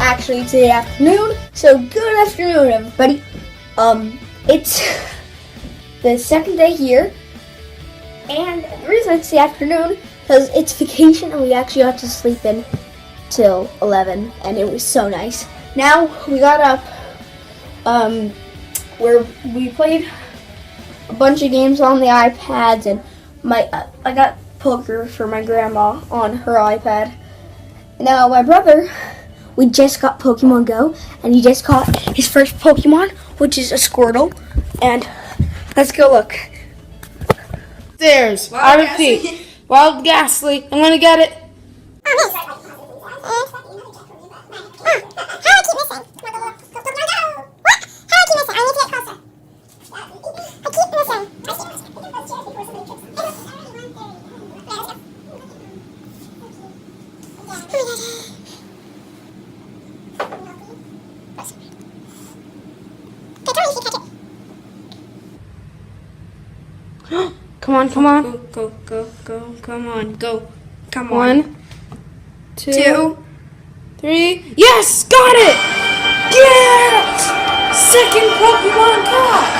actually today afternoon. So good afternoon, everybody. It's the second day here, and the reason it's the afternoon because it's vacation and we actually got to sleep in till 11, and it was so nice. Now we got up, where we played a bunch of games on the iPads, and I got poker for my grandma on her iPad. Now my brother, we just got Pokemon Go, and he just caught his first Pokemon, which is a Squirtle. And let's go look. Stairs. I repeat. Wild Ghastly. I'm gonna get it. Come on, come on. Go, come on, go. Come on. 1, 2, 3. Yes! Got it! Get! Second Pokemon caught!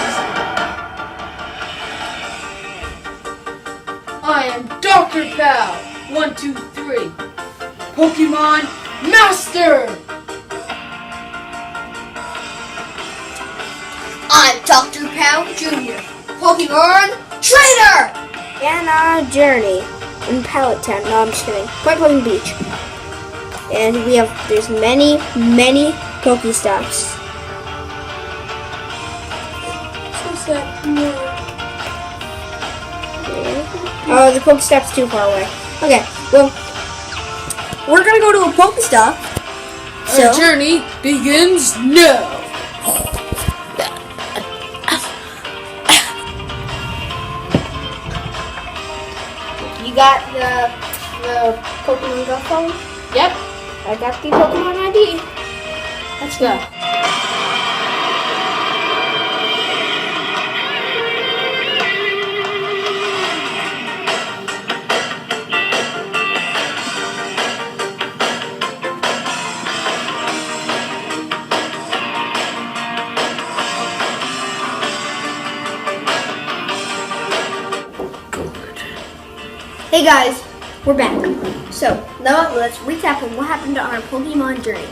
I am Dr. Pal. 1, 2, 3. Pokemon Master! I'm Dr. Pal Jr., Pokemon Trainer! And our journey in Pallet Town. No, I'm just kidding. Point Pleasant Beach. And there's many Pokestops. Oh, the Pokestop's too far away. Okay, well, we're gonna go to a Pokestop. Our journey begins now! You got the Pokemon Go phone? Yep. I got the Pokemon ID. Let's go. Hey guys, we're back. So, now let's recap on what happened on our Pokemon journey.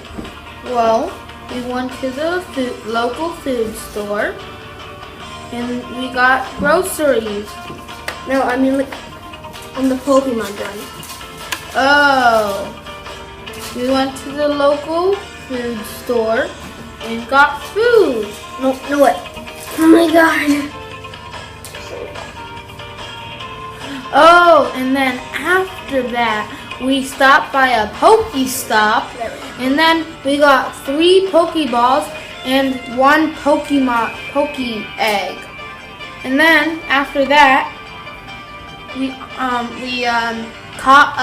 Well, we went to the local food store and we got groceries. No, I mean like on the Pokemon journey. Oh, we went to the local food store and got food. No, what? Oh my god. Oh, and then after that, we stopped by a Pokestop, and then we got 3 Pokeballs and 1 Poke Egg. And then after that, we caught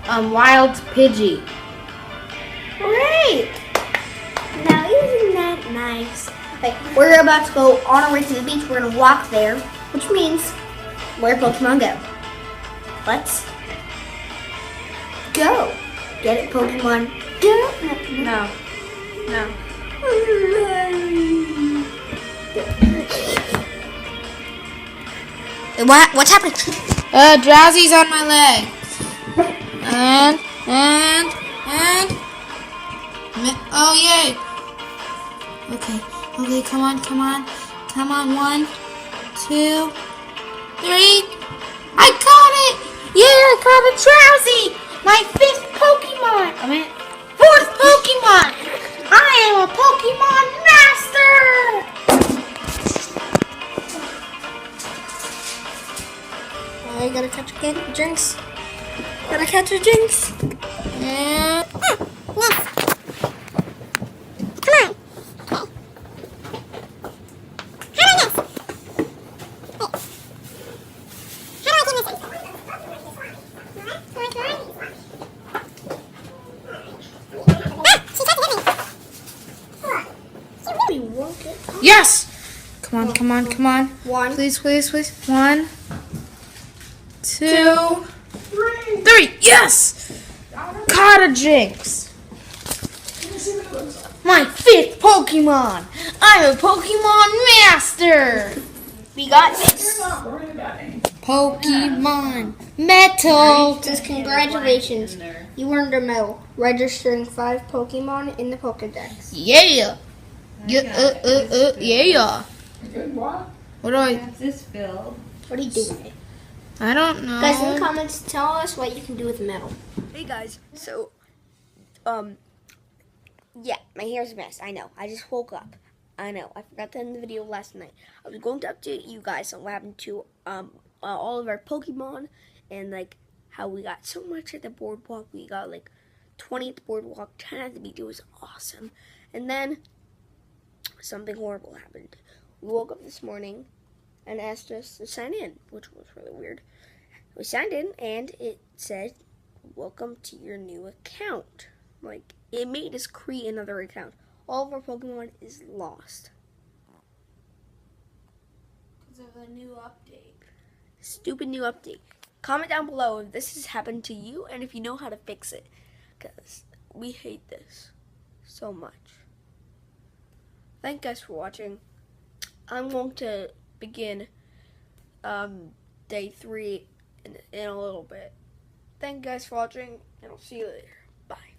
a wild Pidgey. Great! Now isn't that nice? Okay, we're about to go on our way to the beach. We're gonna walk there, which means where Pokemon Go. Let's go. Get it, Pokemon Go? No. What's happening? Drowsy's on my leg. And oh yay. Okay, come on. 1, 2, 3. I caught it! Yeah, I caught a Drowsy! My 5th Pokemon! 4th Pokemon! I am a Pokemon Master! I gotta catch a Jinx. Gotta catch a Jinx. And Yes. yes! Come on. 1, Please. 1, 2, 3. Yes! Caught a Jinx. My 5th Pokemon! I'm a Pokemon Master! We got this. Pokemon Metal! Says congratulations. You earned a medal. Registering 5 Pokemon in the Pokedex. Yeah! Yeah! What do I... This filled. What are you doing? I don't know. Guys, in the comments, tell us what you can do with medal. Hey guys, so Yeah, my hair's a mess. I know. I just woke up. I know. I forgot to end the video last night. I was going to update you guys on what happened to all of our Pokemon and like how we got so much at the boardwalk. We got like 20 at the boardwalk, 10 at the beach. It was awesome. And then something horrible happened. We woke up this morning and asked us to sign in, which was really weird. We signed in and it said, "Welcome to your new account." Like, it made us create another account. All of our Pokemon is lost. Because of the new update. Stupid new update. Comment down below if this has happened to you and if you know how to fix it. Because we hate this so much. Thank you guys for watching. I'm going to begin day 3 in a little bit. Thank you guys for watching, and I'll see you later. Bye.